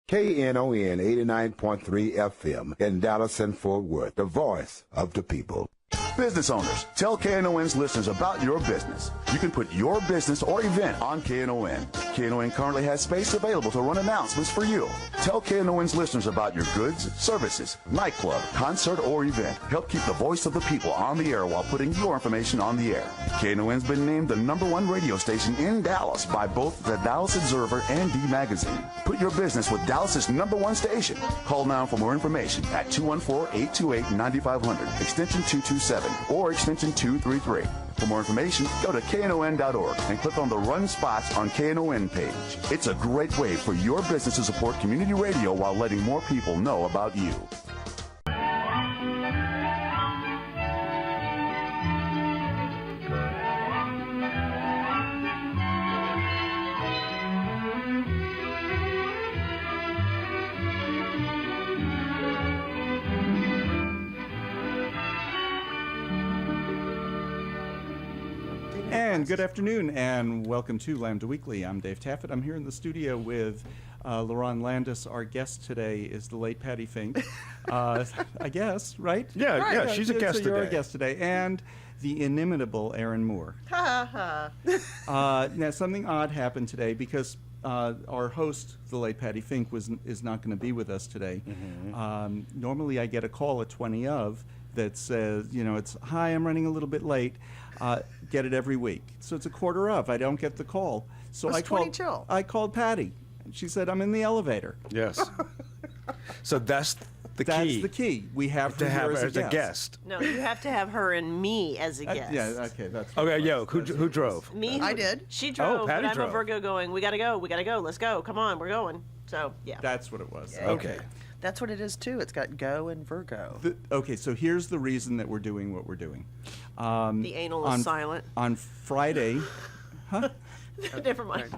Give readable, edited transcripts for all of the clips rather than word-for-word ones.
Knon 89.3 FM in Dallas and Fort Worth, the voice of the people. Business owners, tell KNON's listeners about your business. You can put your business or event on KNON. KNON currently has space available to run announcements for you. Tell KNON's listeners about your goods, services, nightclub, concert, or event. Help keep the voice of the people on the air while putting your information on the air. KNON's been named the #1 radio station in Dallas by both the Dallas Observer and D Magazine. Put your business with Dallas's #1 station. Call now for more information at 214-828-9500, extension 227. Or extension 233. For more information, go to knon.org and click on the Run Spots on KNON page. It's a great way for your business to support community radio while letting more people know about you. And good afternoon, and welcome to Lambda Weekly. I'm Dave Taffet. I'm here in the studio with Lerone Landis. Our guest today is the late Patti Fink. I guess, right? Yeah, right. Yeah, she's a guest today. You're a guest today. And the inimitable Erin Moore. Ha ha. Now, something odd happened today because our host, the late Patti Fink, is not going to be with us today. Mm-hmm. Normally, I get a call at 20 of that says, it's, hi, I'm running a little bit late. Get it every week. So it's a quarter of. I don't get the call. So I called Patti. And she said, I'm in the elevator. Yes. So that's the key. That's the key. We have to have her as a guest. No, you have to have her and me as a guest. Yeah, okay. That's okay, who drove? Me. I did. She drove, Patti but I'm drove. a Virgo going, we got to go, let's go, come on, we're going. So, yeah. That's what it was. Yeah. Okay. That's what it is, too. It's got go and Virgo. Okay, so here's the reason that we're doing what we're doing. The anal is silent. On Friday, huh? Never mind.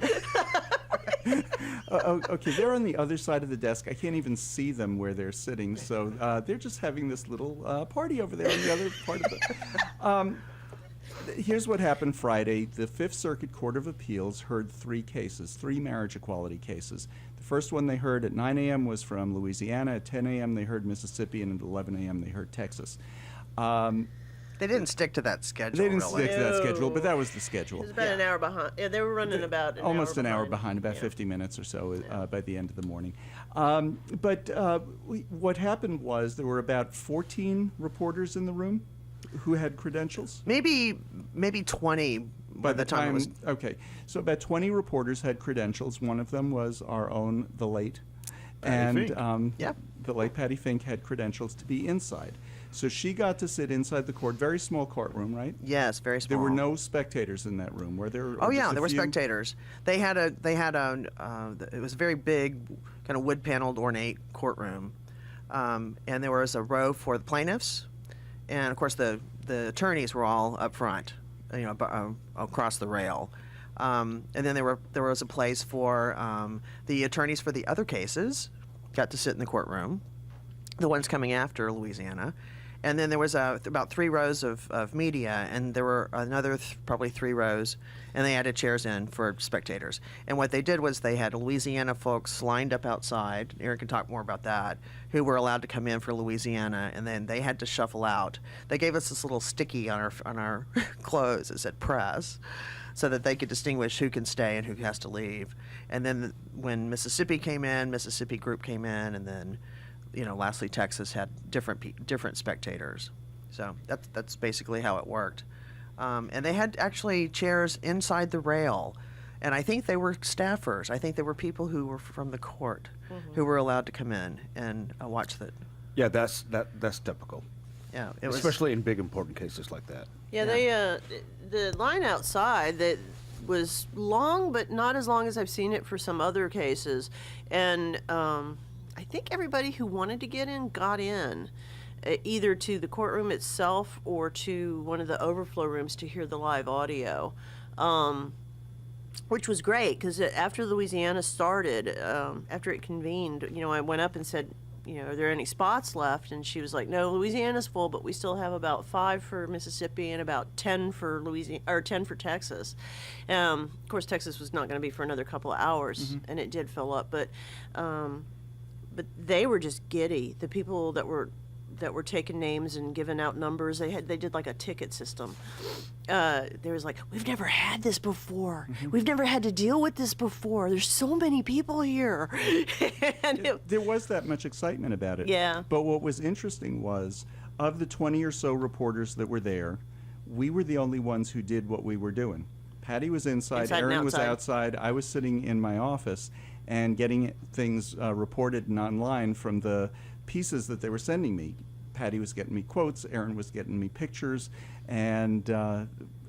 Okay, they're on the other side of the desk. I can't even see them where they're sitting, so they're just having this little party over there on the other part of the... Here's what happened Friday. The Fifth Circuit Court of Appeals heard three marriage equality cases. The first one they heard at 9 a.m. was from Louisiana. At 10 a.m. they heard Mississippi, and at 11 a.m. they heard Texas. They didn't stick to that schedule. They didn't stick to that schedule, but that was the schedule. It was about an hour behind. Yeah, they were running about almost an hour behind, about 50 minutes or so by the end of the morning. But what happened was there were about 14 reporters in the room who had credentials. Maybe 20 by the time it was... Okay, so about 20 reporters had credentials. One of them was our own, the late. The late Patti Fink had credentials to be inside. So she got to sit inside the court, very small courtroom, right? Yes, very small. There were no spectators in that room, were there? Oh yeah, there were spectators. It was a very big, kind of wood-paneled, ornate courtroom, and there was a row for the plaintiffs, and of course the attorneys were all up front, across the rail. And then there was a place for the attorneys for the other cases, got to sit in the courtroom, the ones coming after Louisiana. And then there was about 3 rows of media, and there were another probably 3 rows, and they added chairs in for spectators. And what they did was they had Louisiana folks lined up outside, Erin can talk more about that, who were allowed to come in for Louisiana, and then they had to shuffle out. They gave us this little sticky on our clothes that said press, so that they could distinguish who can stay and who has to leave. And then when Mississippi came in, Mississippi group came in, and then lastly, Texas had different spectators. So that's basically how it worked. And they had actually chairs inside the rail. And I think they were staffers. I think they were people who were from the court who were allowed to come in and watch that. Yeah, that's typical. Yeah, especially in big important cases like that. Yeah, the line outside that was long, but not as long as I've seen it for some other cases. And I think everybody who wanted to get in got in, either to the courtroom itself or to one of the overflow rooms to hear the live audio, which was great because after Louisiana started, after it convened, I went up and said, are there any spots left? And she was like, no, Louisiana's full, but we still have about 5 for Mississippi and about 10 for Louisiana, or 10 for Texas. Of course, Texas was not going to be for another couple of hours, and it did fill up. But but they were just giddy. The people that were taking names and giving out numbers, they did like a ticket system. There was like, we've never had this before. We've never had to deal with this before. There's so many people here. And There was that much excitement about it. Yeah. But what was interesting was, of the 20 or so reporters that were there, we were the only ones who did what we were doing. Patti was inside, and Erin was outside. outside, I was sitting in my office and getting things reported and online from the pieces that they were sending me. Patti was getting me quotes, Erin was getting me pictures, and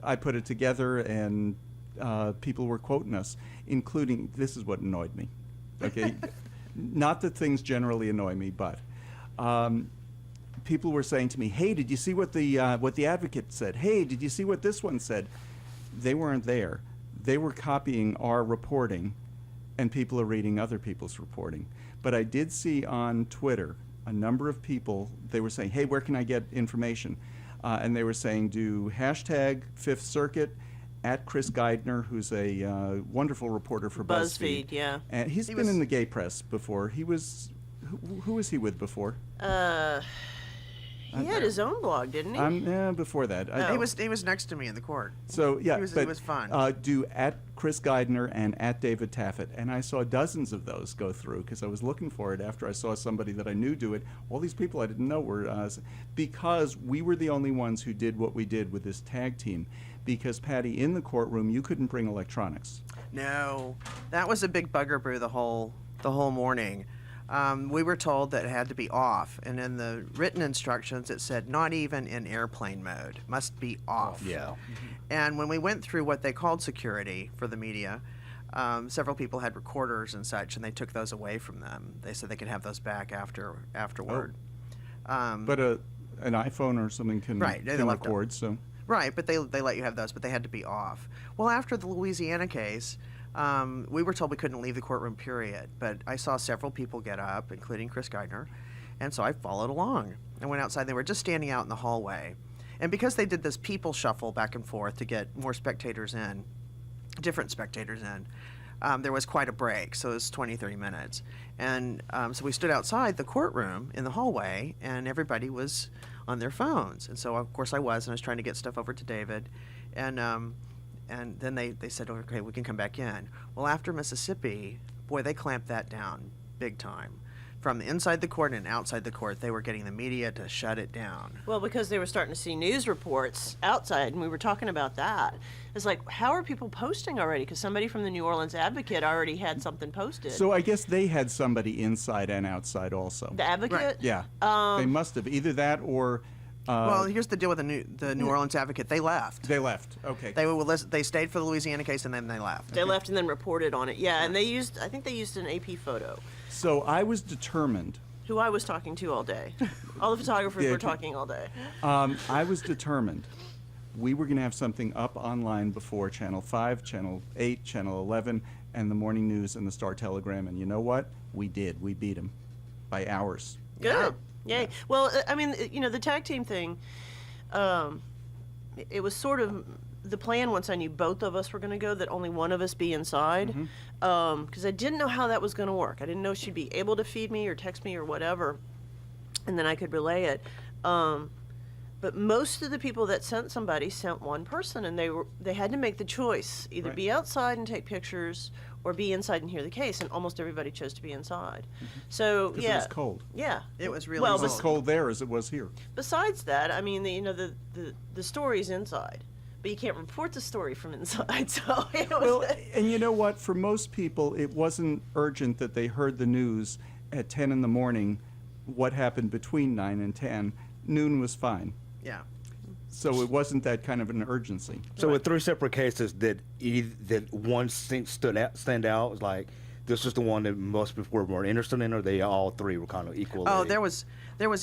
I put it together, and people were quoting us, including, this is what annoyed me, okay? Not that things generally annoy me, but people were saying to me, hey, did you see what the advocate said? Hey, did you see what this one said? They weren't there. They were copying our reporting, and people are reading other people's reporting. But I did see on Twitter a number of people, they were saying, hey, where can I get information? And they were saying, do hashtag Fifth Circuit at Chris Geidner, who's a wonderful reporter for BuzzFeed. yeah. And he's been in the gay press before. He was, who was he with before? He had his own blog, didn't he? Before that. He was next to me in the court. So yeah, He was fun. Do at Chris Geidner and at David Taffet, and I saw dozens of those go through because I was looking for it after I saw somebody that I knew do it. All these people I didn't know were because we were the only ones who did what we did with this tag team. Because Patti, in the courtroom, you couldn't bring electronics. No, that was a big bugaboo the whole morning. We were told that it had to be off, and in the written instructions it said not even in airplane mode, must be off. Yeah. And when we went through what they called security for the media, several people had recorders and such, and they took those away from them. They said they could have those back afterward. But an iPhone or something can, Right, they can left them. record, so. Right, but they let you have those, but they had to be off. Well, after the Louisiana case, we were told we couldn't leave the courtroom, period. But I saw several people get up, including Chris Geidner, and so I followed along. I went outside. They were just standing out in the hallway. And because they did this people shuffle back and forth to get more spectators in, different spectators in, there was quite a break, so it was 20, 30 minutes. And so we stood outside the courtroom in the hallway, and everybody was on their phones. And so, of course, I was trying to get stuff over to David. And then they said, okay, we can come back in. Well, after Mississippi, boy, they clamped that down big time. From inside the court and outside the court, they were getting the media to shut it down. Well, because they were starting to see news reports outside, and we were talking about that. It's like, how are people posting already? Because somebody from the New Orleans Advocate already had something posted. So I guess they had somebody inside and outside also. The Advocate? Right. Yeah, they must have. Either that or... Well, here's the deal with the New Orleans Advocate. They left. They left, okay. They stayed for the Louisiana case, and then they left. They left and then reported on it. Yeah, and I think they used an AP photo, So I was determined, who I was talking to all day. All the photographers Yeah, were talking all day. I was determined we were going to have something up online before Channel 5, Channel 8, Channel 11, and the Morning News and the Star Telegram. And you know what? We did. We beat them by hours. Good. Yay. Well, I mean, the tag team thing, it was sort of the plan once I knew both of us were going to go, that only one of us be inside, because I didn't know how that was going to work. I didn't know she'd be able to feed me or text me or whatever, and then I could relay it. But most of the people that sent somebody sent one person, and they had to make the choice, either Right. be outside and take pictures or be inside and hear the case, and almost everybody chose to be inside. So, Because yeah. it was cold. Yeah. It was really well, It was cold. as cold there as it was here. Besides that, I mean, the story's inside, but you can't report the story from inside. So it was. Well, and you know what? For most people, it wasn't urgent that they heard the news at 10 in the morning. What happened between 9 and 10? Noon was fine. Yeah. So it wasn't that kind of an urgency. So with 3 separate cases, did one stand out? It was like, this is the one that most people were more interested in, or they all 3 were kind of equal? Oh, there was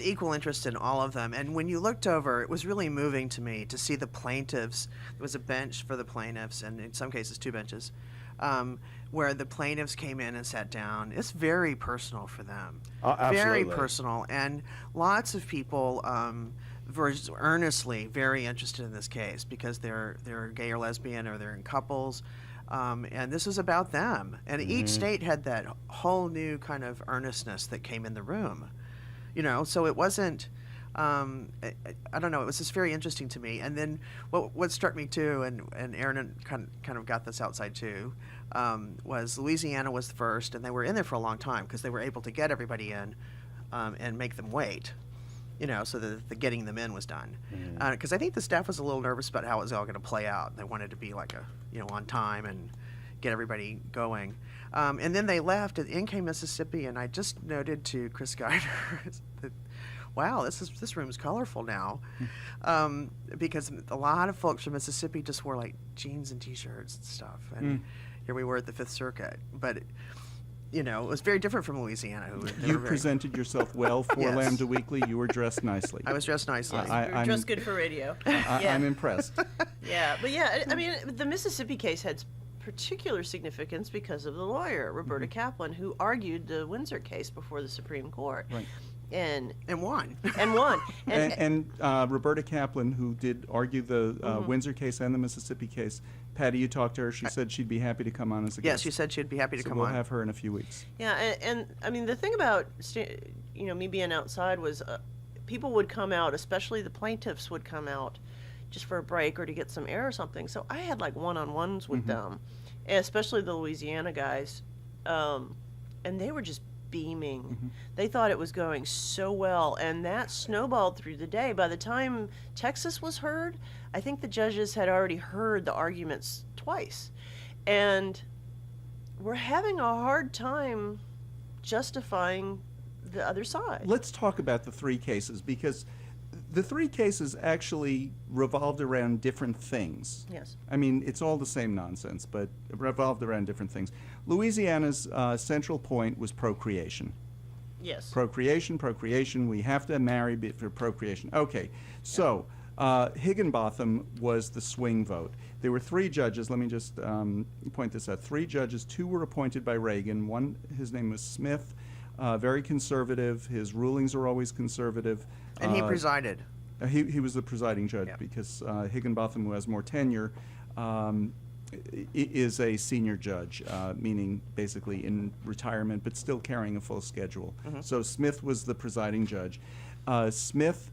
equal interest in all of them. And when you looked over, it was really moving to me to see the plaintiffs. There was a bench for the plaintiffs, and in some cases 2 benches, where the plaintiffs came in and sat down. It's very personal for them. Very Absolutely. personal. And lots of people were earnestly very interested in this case because they're gay or lesbian, or they're in couples. And this was about them. And each state had that whole new kind of earnestness that came in the room. So it wasn't, I don't know, it was just very interesting to me. And then what struck me too, and Erin kind of got this outside too, was Louisiana was the first, and they were in there for a long time because they were able to get everybody in and make them wait. So that the getting them in was done. Because I think the staff was a little nervous about how it was all going to play out. They wanted to be like on time and get everybody going. And then they left, and in came Mississippi, and I just noted to Chris Geider that, wow, this room's colorful now. Because a lot of folks from Mississippi just wore like jeans and T-shirts and stuff. And here we were at the Fifth Circuit. But it was very different from Louisiana. You presented yourself well for Yes. Lambda Weekly. You were dressed nicely. I was dressed nicely. You're just good for radio. I'm impressed. Yeah, but yeah, I mean, the Mississippi case had particular significance because of the lawyer, Roberta Kaplan, who argued the Windsor case before the Supreme Court. Right. And won. And won. And Roberta Kaplan, who did argue the Windsor case and the Mississippi case, Patti, you talked to her. She said she'd be happy to come on as a guest. Yes, she said she'd be happy to so come we'll on. have her in a few weeks. Yeah, and I mean, the thing about, me being outside was people would come out, especially the plaintiffs would come out just for a break or to get some air or something. So I had like one-on-ones with them, especially the Louisiana guys, and they were just beaming. They thought it was going so well, and that snowballed through the day. By the time Texas was heard, I think the judges had already heard the arguments twice, and we're having a hard time justifying the other side. Let's talk about the three cases, because the three cases actually revolved around different things. Yes. I mean, it's all the same nonsense, but it revolved around different things. Louisiana's central point was procreation. Yes. Procreation, we have to marry for procreation. Okay, so Higginbotham was the swing vote. There were three judges, let me just point this out. Three judges, two were appointed by Reagan. One, his name was Smith, very conservative. His rulings are always conservative. And he presided. He was the presiding judge, Yeah. because Higginbotham, who has more tenure, is a senior judge, meaning basically in retirement, but still carrying a full schedule. So Smith was the presiding judge. Smith,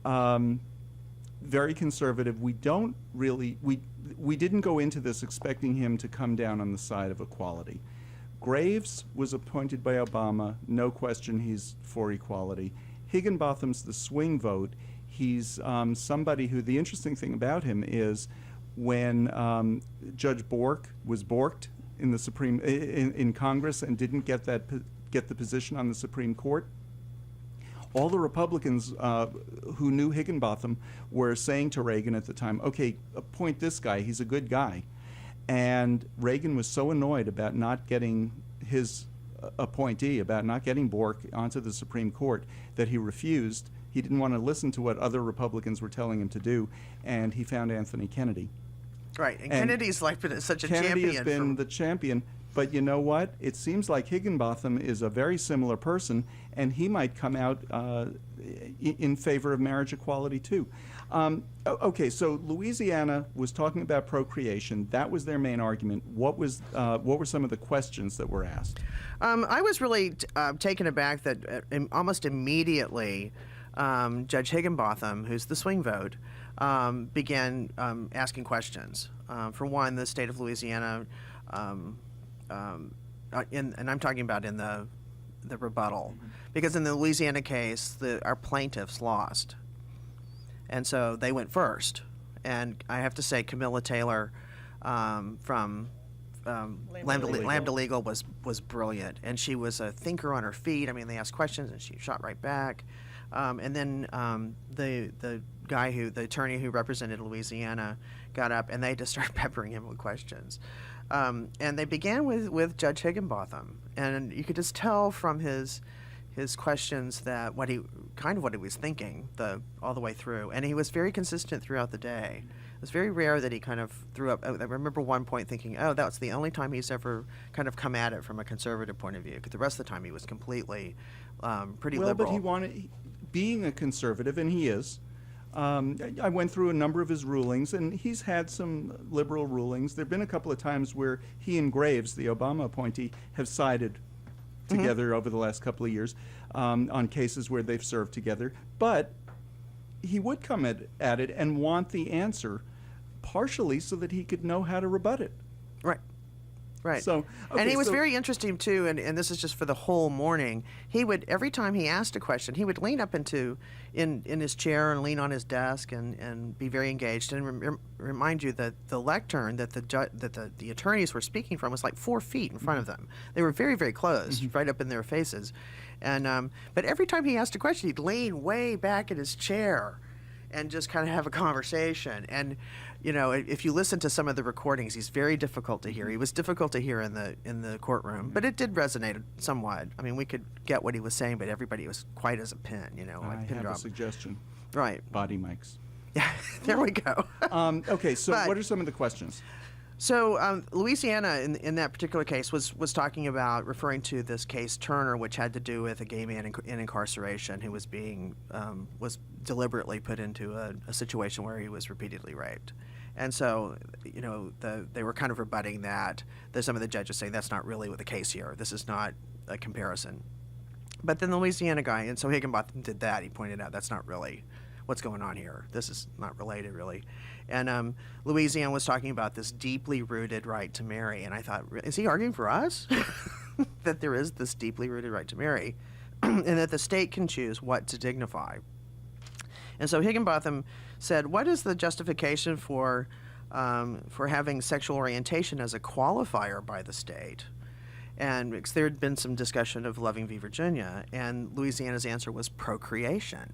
very conservative. We didn't go into this expecting him to come down on the side of equality. Graves was appointed by Obama. No question, he's for equality. Higginbotham's the swing vote. He's somebody who, the interesting thing about him is when Judge Bork was borked in the Supreme in Congress and didn't get the position on the Supreme Court, all the Republicans who knew Higginbotham were saying to Reagan at the time, okay, appoint this guy, he's a good guy. And Reagan was so annoyed about not getting his appointee, about not getting Bork onto the Supreme Court, that he refused. He didn't want to listen to what other Republicans were telling him to do, and he found Anthony Kennedy. Right, and Kennedy's like been such a Kennedy champion. has been the champion, but you know what? It seems like Higginbotham is a very similar person, and he might come out in favor of marriage equality too. Okay, so Louisiana was talking about procreation. That was their main argument. What were some of the questions that were asked? I was really taken aback that almost immediately Judge Higginbotham, who's the swing vote, began asking questions. For one, the state of Louisiana, and I'm talking about in the rebuttal, because in the Louisiana case, our plaintiffs lost, and so they went first. And I have to say, Camilla Taylor from Lambda Legal was brilliant, and she was a thinker on her feet. I mean, they asked questions and she shot right back. And then the attorney who represented Louisiana got up, and they just started peppering him with questions. And they began with Judge Higginbotham, and you could just tell from his questions that what he was thinking all the way through, and he was very consistent throughout the day. It was very rare that he kind of threw up. I remember one point thinking, oh, that's the only time he's ever kind of come at it from a conservative point of view, because the rest of the time he was completely pretty liberal. Well, but being a conservative, and he is, I went through a number of his rulings, and he's had some liberal rulings. There have been a couple of times where he and Graves, the Obama appointee, have sided together over the last couple of years on cases where they've served together. But he would come at it and want the answer partially so that he could know how to rebut it. Right. Right. So, and he was very interesting too, and this is just for the whole morning. He would, every time he asked a question, he would lean up in his chair and lean on his desk and be very engaged. And remind you that the lectern that the attorneys were speaking from was like 4 feet in front of them. They were very, very close, right up in their faces. And but every time he asked a question, he'd lean way back in his chair and just kind of have a conversation. And you know, if you listen to some of the recordings, he's very difficult to hear. He was difficult to hear in the courtroom, but it did resonate somewhat. I mean, we could get what he was saying, but everybody was quiet as a pin, you know, like I pin have drop. a suggestion. Right. Body mics. Yeah, there we go. Okay, so But- what are some of the questions? So Louisiana, in that particular case, was talking about referring to this case Turner, which had to do with a gay man in incarceration who was being was deliberately put into a situation where he was repeatedly raped. And so, you know, they were kind of rebutting that. There's some of the judges saying that's not really the case here. This is not a comparison. But then the Louisiana guy, and so Higginbotham did that. He pointed out that's not really what's going on here. This is not related, really. And Louisiana was talking about this deeply rooted right to marry. And I thought, is he arguing for us? That there is this deeply rooted right to marry, and that the state can choose what to dignify. And so Higginbotham said, what is the justification for having sexual orientation as a qualifier by the state? And because there had been some discussion of Loving v. Virginia, and Louisiana's answer was procreation.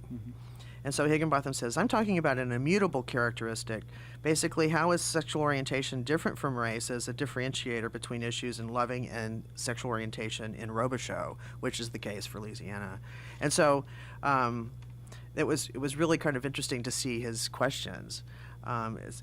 And so Higginbotham says, I'm talking about an immutable characteristic. Basically, how is sexual orientation different from race as a differentiator between issues in Loving and sexual orientation in Robichaux, which is the case for Louisiana. And so it was really kind of interesting to see his questions,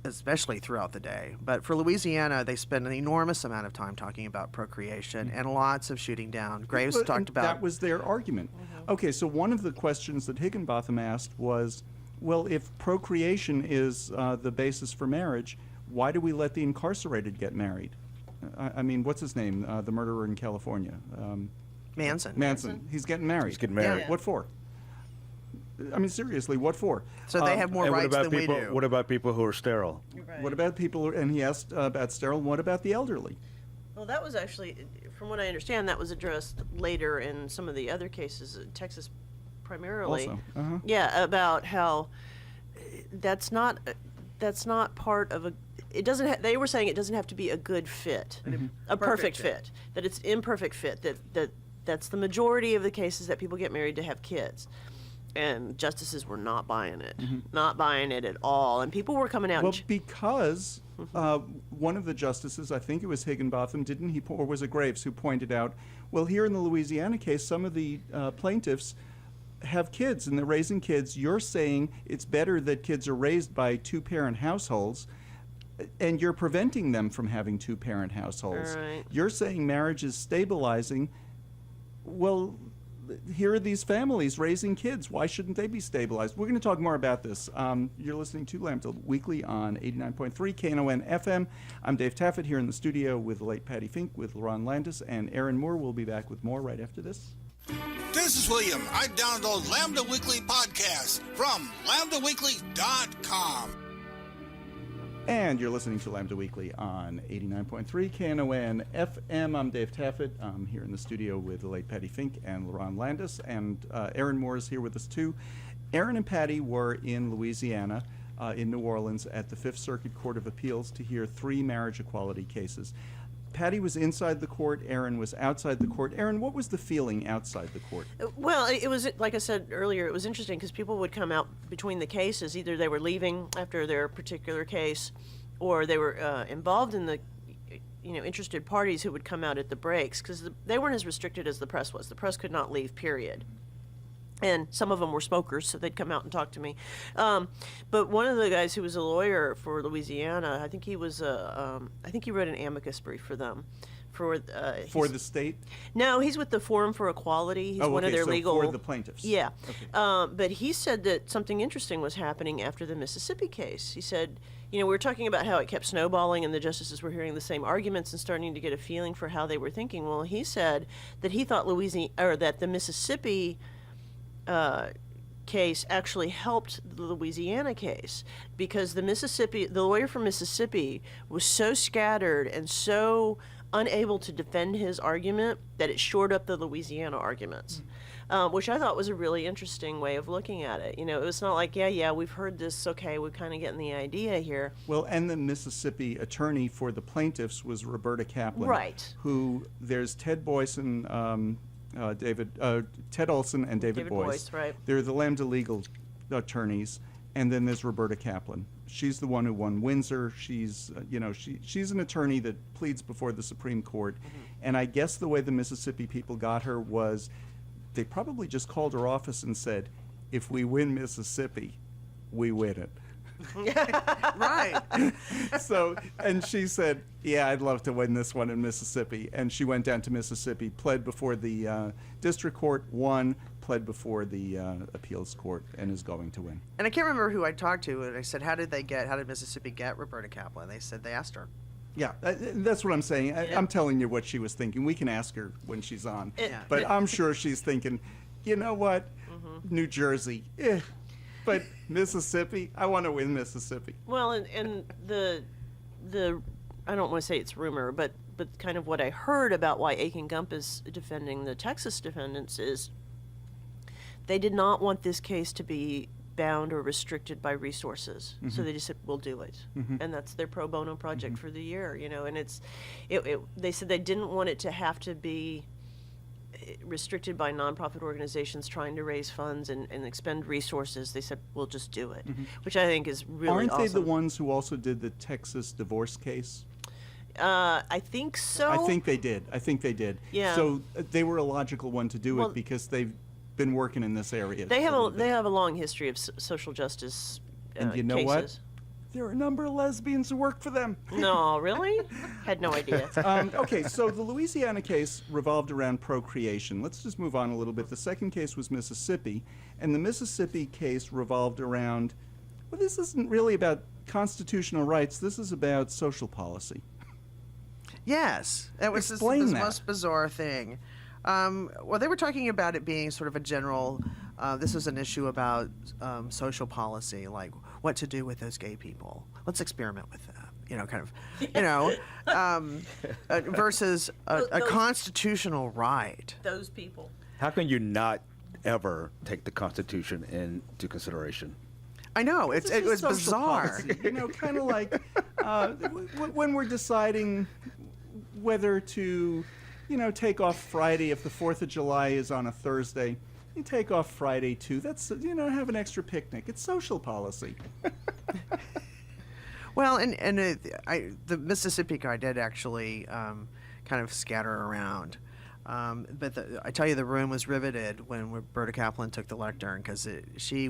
especially throughout the day. But for Louisiana, they spent an enormous amount of time talking about procreation and lots of shooting down. Graves But- talked and about... That was their argument. Okay, so one of the questions that Higginbotham asked was, well, if procreation is the basis for marriage, why do we let the incarcerated get married? I mean, what's his name? The murderer in California. Manson. He's getting married. He's getting married. Yeah. What for? I mean, seriously, what for? So they have more And rights than we people? do. What about people who are sterile? What about people, and he asked about sterile, what about the elderly? Well, that was actually, from what I understand, that was addressed later in some of the other cases, Texas primarily. Also, Yeah, about how that's not part of a. It doesn't. They were saying it doesn't have to be a good fit, a perfect fit. That it's imperfect fit. That's the majority of the cases that people get married to have kids. And justices were not buying it, not buying it at all. And people were coming out. Well, because one of the justices, I think it was Higginbotham, didn't he, or was it Graves, who pointed out, well, here in the Louisiana case, some of the plaintiffs have kids and they're raising kids. You're saying it's better that kids are raised by two-parent households, and you're preventing them from having two-parent households. Right. You're saying marriage is stabilizing. Well, here are these families raising kids. Why shouldn't they be stabilized? We're going to talk more about this. You're listening to Lambda Weekly on 89.3 Knon FM. I'm Dave Taffet here in the studio with the late Patti Fink, with Lerone Landis, and Erin Moore. We'll be back with more right after this. This is William. I download Lambda Weekly podcast from lambdaweekly.com. And you're listening to Lambda Weekly on 89.3 Knon FM. I'm Dave Taffet. I'm here in the studio with the late Patti Fink and Lerone Landis, and Erin Moore is here with us too. Erin and Patti were in Louisiana, in New Orleans, at the Fifth Circuit Court of Appeals to hear 3 marriage equality cases. Patti was inside the court. Erin was outside the court. Erin, what was the feeling outside the court? Well, it was, like I said earlier, it was interesting because people would come out between the cases. Either they were leaving after their particular case, or they were involved in the, interested parties who would come out at the breaks, because they weren't as restricted as the press was. The press could not leave, period. And some of them were smokers, so they'd come out and talk to me. But one of the guys who was a lawyer for Louisiana, I think he was I think he wrote an amicus brief for them, for the state? No, he's with the Forum for Equality. He's one of their so legal. for the plaintiffs. Yeah, Okay. but he said that something interesting was happening after the Mississippi case. He said, we were talking about how it kept snowballing and the justices were hearing the same arguments and starting to get a feeling for how they were thinking. Well, he said that he thought that the Mississippi case actually helped the Louisiana case because the lawyer from Mississippi was so scattered and so unable to defend his argument that it shored up the Louisiana arguments, which I thought was a really interesting way of looking at it. It was not like, yeah, we've heard this, okay, we're kind of getting the idea here. Well, and the Mississippi attorney for the plaintiffs was Roberta Kaplan. Right. Who, there's Ted Olson and David Boyce. Right. They're the Lambda legal attorneys, and then there's Roberta Kaplan. She's the one who won Windsor. She's, she's an attorney that pleads before the Supreme Court. And I guess the way the Mississippi people got her was they probably just called her office and said, if we win Mississippi, we win it. Right. So, and she said, yeah, I'd love to win this one in Mississippi. And she went down to Mississippi, pled before the district court, won, pled before the appeals court, and is going to win. And I can't remember who I talked to, and I said, how did Mississippi get Roberta Kaplan? They said they asked her. Yeah, that's what I'm saying. I'm telling you what she was thinking. We can ask her when she's on. But I'm sure she's thinking, you know what, New Jersey, but Mississippi, I want to win Mississippi. Well, and the I don't want to say it's rumor, but kind of what I heard about why Aiken Gump is defending the Texas defendants is they did not want this case to be bound or restricted by resources. So they just said, we'll do it. And that's their pro bono project for the year, and they said they didn't want it to have to be restricted by nonprofit organizations trying to raise funds and expend resources. They said, we'll just do it, which I think is really Aren't awesome. they the ones who also did the Texas divorce case? I think so. I think they did. Yeah. So they were a logical one to do it because they've been working in this area. They have a long history of social justice and you know cases. What? There are a number of lesbians who work for them. No, really? Had no idea. Okay, so the Louisiana case revolved around procreation. Let's just move on a little bit. The second case was Mississippi, and the Mississippi case revolved around, well, this isn't really about constitutional rights. This is about social policy. Yes. That was this most bizarre thing. Well, they were talking about it being sort of a general, this was an issue about social policy, like what to do with those gay people. Let's experiment with them, versus a constitutional right. Those people. How can you not ever take the Constitution into consideration? I know, it was social bizarre. Policy, kind of like when we're deciding whether to, take off Friday if the 4th of July is on a Thursday. You take off Friday too. That's, have an extra picnic. It's social policy. Well, the Mississippi guy did actually kind of scatter around. But I tell you, the room was riveted when Roberta Kaplan took the lectern because she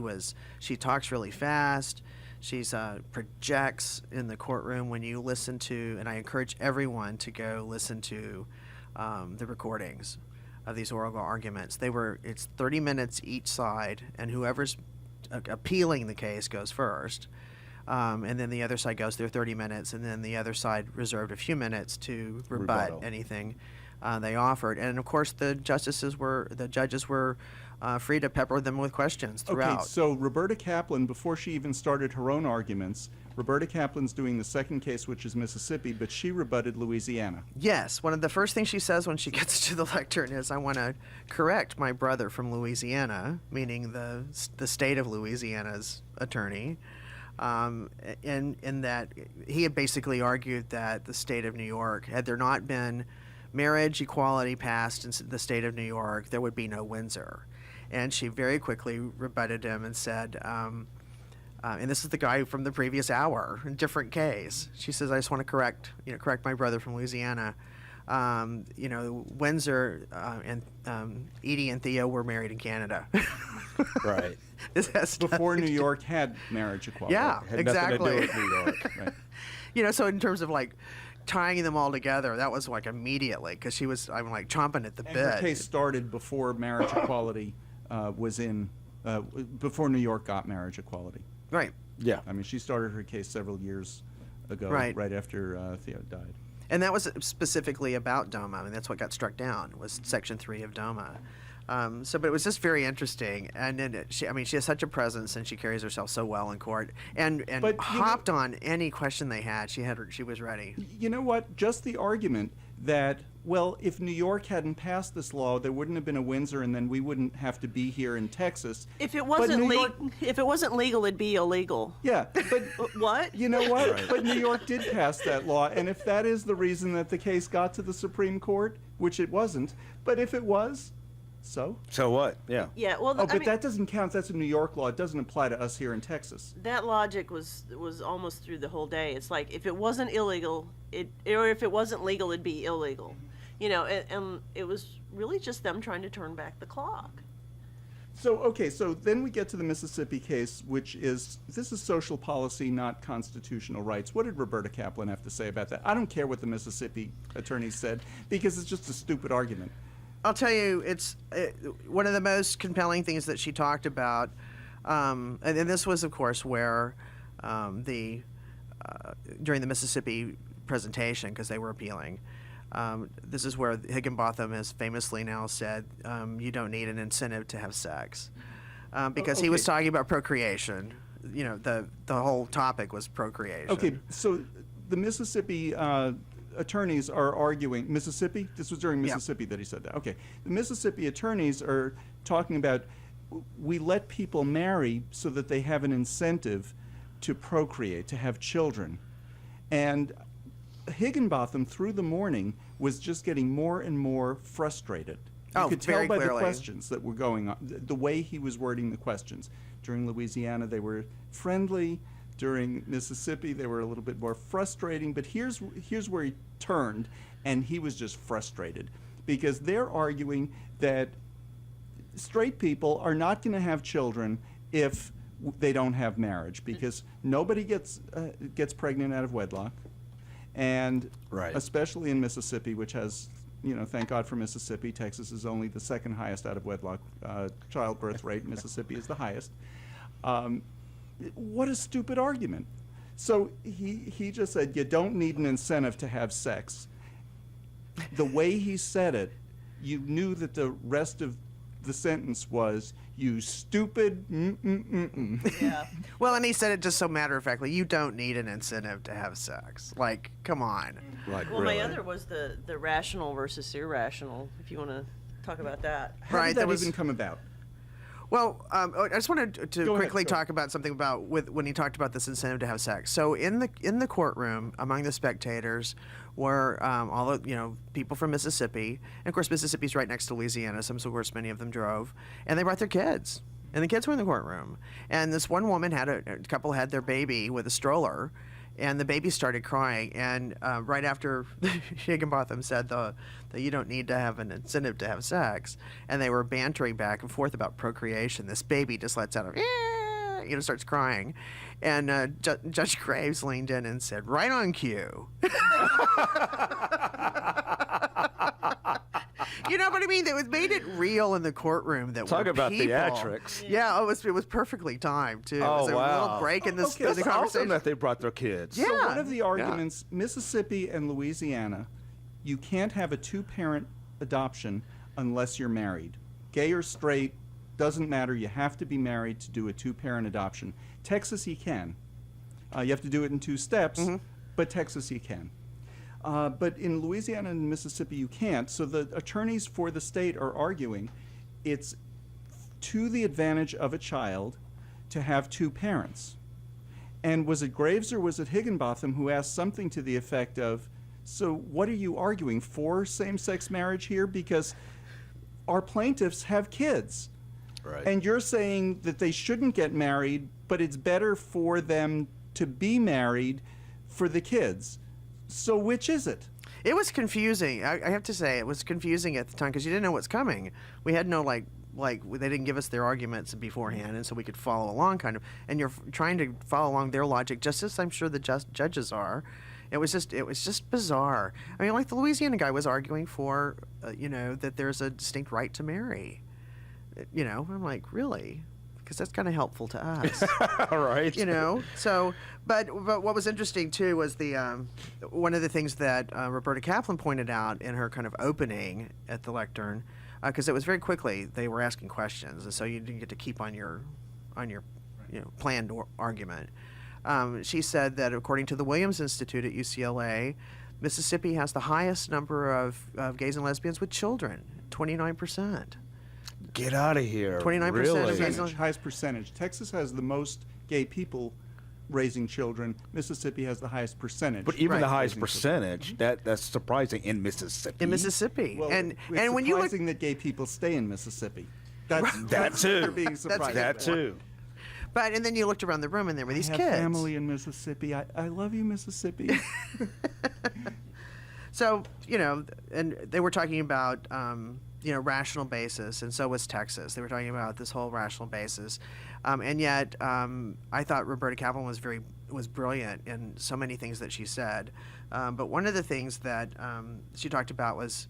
talks really fast. She's projects in the courtroom when you listen to, and I encourage everyone to go listen to the recordings of these oral arguments. It's 30 minutes each side, and whoever's appealing the case goes first. And then the other side goes through 30 minutes, and then the other side reserved a few minutes to rebut anything they offered. And of course, the judges were free to pepper them with questions throughout. Okay, so Roberta Kaplan, before she even started her own arguments, Roberta Kaplan's doing the second case, which is Mississippi, but she rebutted Louisiana. Yes, one of the first things she says when she gets to the lectern is, I want to correct my brother from Louisiana, meaning the state of Louisiana's attorney, in that he had basically argued that the state of New York, had there not been marriage equality passed in the state of New York, there would be no Windsor. And she very quickly rebutted him and said, and this is the guy from the previous hour, a different case. She says, I just want to correct my brother from Louisiana. Windsor and Edie and Theo were married in Canada. Right. Before New York had marriage equality. Yeah, Had exactly. nothing to do with New York. Right. So in terms of like tying them all together, that was like immediately, because I'm like chomping at the And bit. her case started before marriage equality was in, before New York got marriage equality. Right. Yeah. I mean, she started her case several years ago, Right. after Theo died. And that was specifically about DOMA. I mean, that's what got struck down, was Section 3 of DOMA. But it was just very interesting. And then she has such a presence, and she carries herself so well in court. And But, hopped on any question they had. She was ready. You know what? Just the argument that, well, if New York hadn't passed this law, there wouldn't have been a Windsor, and then we wouldn't have to be here in Texas. If it But wasn't New York- if it wasn't legal, it'd be illegal. Yeah, but What? you know what? But New York did pass that law, and if that is the reason that the case got to the Supreme Court, which it wasn't, but if it was, so? So what? Yeah. Yeah. Well, Oh, but that doesn't count. That's a New York law. It doesn't apply to us here in Texas. that logic was almost through the whole day. It's like if it wasn't illegal, or if it wasn't legal, it'd be illegal. And it was really just them trying to turn back the clock. So then we get to the Mississippi case, which is, this is social policy, not constitutional rights. What did Roberta Kaplan have to say about that? I don't care what the Mississippi attorney said, because it's just a stupid argument. I'll tell you, it's one of the most compelling things that she talked about, and this was, of course, where during the Mississippi presentation, because they were appealing, this is where Higginbotham has famously now said, you don't need an incentive to have sex, because he was talking about procreation. The whole topic was procreation. Okay, so the Mississippi attorneys are arguing, Mississippi? This was during Mississippi that he said that. Okay. The Mississippi attorneys are talking about, we let people marry so that they have an incentive to procreate, to have children. And Higginbotham, through the morning, was just getting more and more frustrated. You could tell very by clearly. the questions that were going on, the way he was wording the questions. During Louisiana, they were friendly. During Mississippi, they were a little bit more frustrating. But here's where he turned, and he was just frustrated, because they're arguing that straight people are not going to have children if they don't have marriage, because nobody gets pregnant out of wedlock, and Right. especially in Mississippi, which has, thank God for Mississippi. Texas is only the second highest out of wedlock childbirth rate. Mississippi is the highest. What a stupid argument. So he just said, you don't need an incentive to have sex. The way he said it, you knew that the rest of the sentence was, you stupid Yeah. Well, and he said it just so matter-of-factly, you don't need an incentive to have sex. Like, come on. Like Well, really. my other was the rational versus irrational. If you want to talk about that. How Right, did that that was- even come about? Well, I just wanted to Go ahead, quickly go. talk about something about when he talked about this incentive to have sex. So in the courtroom, among the spectators, were all the people from Mississippi, and of course Mississippi's right next to Louisiana, so of course many of them drove, and they brought their kids, and the kids were in the courtroom, and this one woman a couple had their baby with a stroller. And the baby started crying, and right after Higginbotham said that you don't need to have an incentive to have sex, and they were bantering back and forth about procreation, this baby just lets out a, starts crying, and Judge Graves leaned in and said, "Right on cue." You know what I mean? It made it real in the courtroom. Talk were about people. theatrics. Yeah, it was perfectly timed too. Oh, it was a wow. little break in this Okay, in that's the It's awesome conversation. that they brought their kids. Yeah. So one of the arguments, Mississippi and Louisiana, you can't have a two-parent adoption unless you're married. Gay or straight, doesn't matter. You have to be married to do a two-parent adoption. Texas, you can. You have to do it in 2 steps, but Texas, you can. But in Louisiana and Mississippi, you can't. So the attorneys for the state are arguing it's to the advantage of a child to have 2 parents. And was it Graves or was it Higginbotham who asked something to the effect of, so what are you arguing for same-sex marriage here? Because our plaintiffs have kids. Right. And you're saying that they shouldn't get married, but it's better for them to be married for the kids. So which is it? It was confusing. I have to say, it was confusing at the time because you didn't know what's coming. We had no like they didn't give us their arguments beforehand, and so we could follow along kind of. And you're trying to follow along their logic, just as I'm sure the judges are. It was just bizarre. I mean, like the Louisiana guy was arguing for, that there's a distinct right to marry. I'm like, really? Because that's kind of helpful to us. All right. So, but what was interesting too was the one of the things that Roberta Kaplan pointed out in her kind of opening at the lectern, because it was very quickly they were asking questions, and so you didn't get to keep on your planned argument. She said that according to the Williams Institute at UCLA, Mississippi has the highest number of gays and lesbians with children, 29%. Get out of here. 29% Really? of gays. Highest percentage. Texas has the most gay people raising children. Mississippi has the highest percentage. But even Right. the highest percentage, that's surprising in Mississippi. In Mississippi, Well, and it's when you look, surprising that gay people stay in Mississippi. That's That too. They're being surprised. That too. and then you looked around the room and there were these I have kids. family in Mississippi. I love you, Mississippi. So and they were talking about rational basis, and so was Texas. They were talking about this whole rational basis, and yet I thought Roberta Kaplan was brilliant in so many things that she said. But one of the things that she talked about was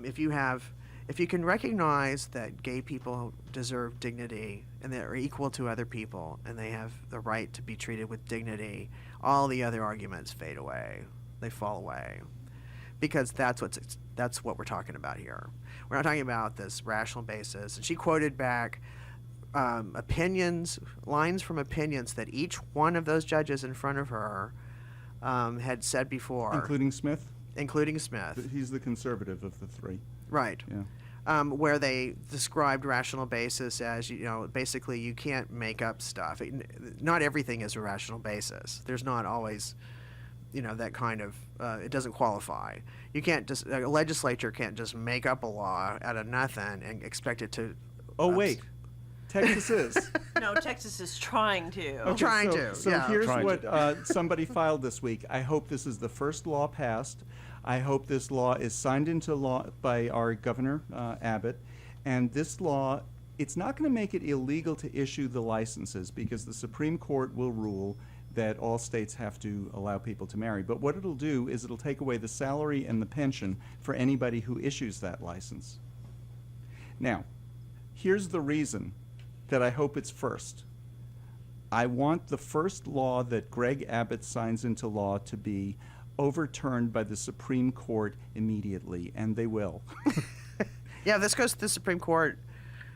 if you can recognize that gay people deserve dignity and they are equal to other people and they have the right to be treated with dignity, all the other arguments fade away. They fall away. Because that's what we're talking about here. We're not talking about this rational basis. And she quoted back lines from opinions that each one of those judges in front of her had said before. Including Smith? Including Smith. He's the conservative of the three. Right. Yeah. Where they described rational basis as, basically you can't make up stuff. Not everything is a rational basis. There's not always... that kind of, it doesn't qualify. You can't just, a legislature can't just make up a law out of nothing and expect it to. Oh, wait. Texas is. No, Texas is trying to. Okay, Trying so, to, So yeah. here's Trying what somebody filed this week. I hope this is the first law passed. I hope this law is signed into law by our Governor Abbott. And this law, it's not going to make it illegal to issue the licenses because the Supreme Court will rule that all states have to allow people to marry. But what it'll do is it'll take away the salary and the pension for anybody who issues that license. Now, here's the reason that I hope it's first. I want the first law that Greg Abbott signs into law to be overturned by the Supreme Court immediately, and they will. Yeah, if this goes to the Supreme Court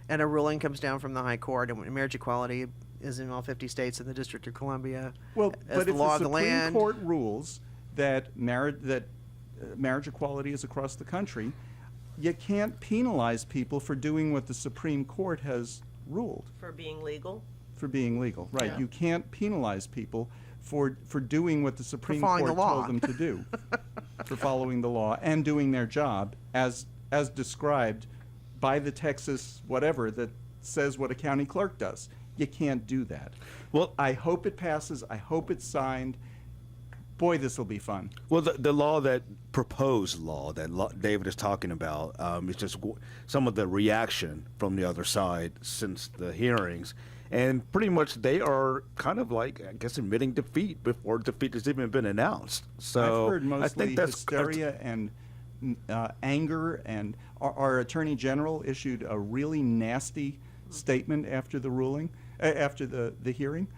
and a ruling comes down from the High Court and marriage equality is in all 50 states and the District of Columbia. Well, as but the if law the of the Supreme land. Court rules that marriage equality is across the country, you can't penalize people for doing what the Supreme Court has ruled. For being legal. For being legal, right? Yeah. You can't penalize people for doing what the Supreme following Court the law. told them to do, for following the law and doing their job as described by the Texas whatever that says what a county clerk does. You can't do that. Well, I hope it passes. I hope it's signed. Boy, this will be fun. Well, the law proposed law that David is talking about, is just some of the reaction from the other side since the hearings. And pretty much they are kind of like, I guess, admitting defeat before defeat has even been announced. So I've heard mostly I think that's hysteria and anger, and our Attorney General issued a really nasty statement after the ruling, after the hearing.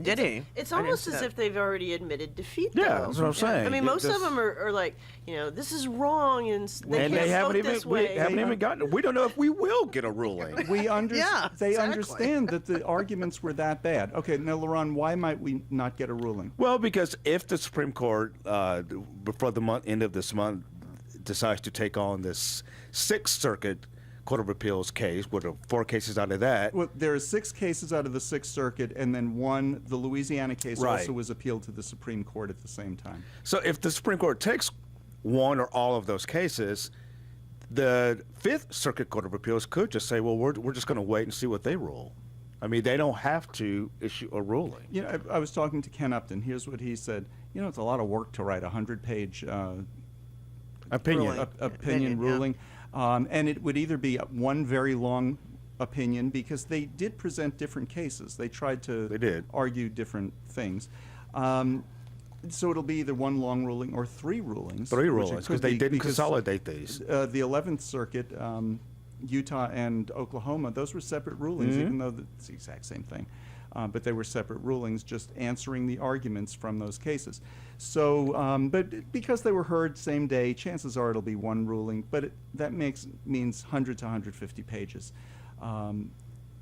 Did he? It's I didn't almost see as that. if they've already admitted defeat. Yeah, though. that's what I'm saying. I mean, most This- of them are like, this is wrong, and they and can't they haven't vote even this way. we haven't even gotten. We don't know if we will get a ruling. They Yeah, exactly. understand that the arguments were that bad. Okay, now, Lerone, why might we not get a ruling? Well, because if the Supreme Court before the end of this month decides to take on this Sixth Circuit Court of Appeals case, with 4 cases out of that. Well, there are 6 cases out of the Sixth Circuit, and then the Louisiana case Right. also was appealed to the Supreme Court at the same time. So if the Supreme Court takes one or all of those cases, the Fifth Circuit Court of Appeals could just say, well, we're just going to wait and see what they rule. I mean, they don't have to issue a ruling. You know, I was talking to Ken Upton. Here's what he said. It's a lot of work to write a 100-page Opinion. Ruling. opinion Yeah. ruling. And it would either be one very long opinion, because they did present different cases. They tried to They did. argue different things. So it'll be either one long ruling or three rulings. Three which it rulings, could because they be, didn't consolidate these. The 11th Circuit, Utah and Oklahoma, those were separate rulings, even though it's the exact same thing. But they were separate rulings, just answering the arguments from those cases. So, but because they were heard same day, chances are it'll be one ruling, but that means 100 to 150 pages.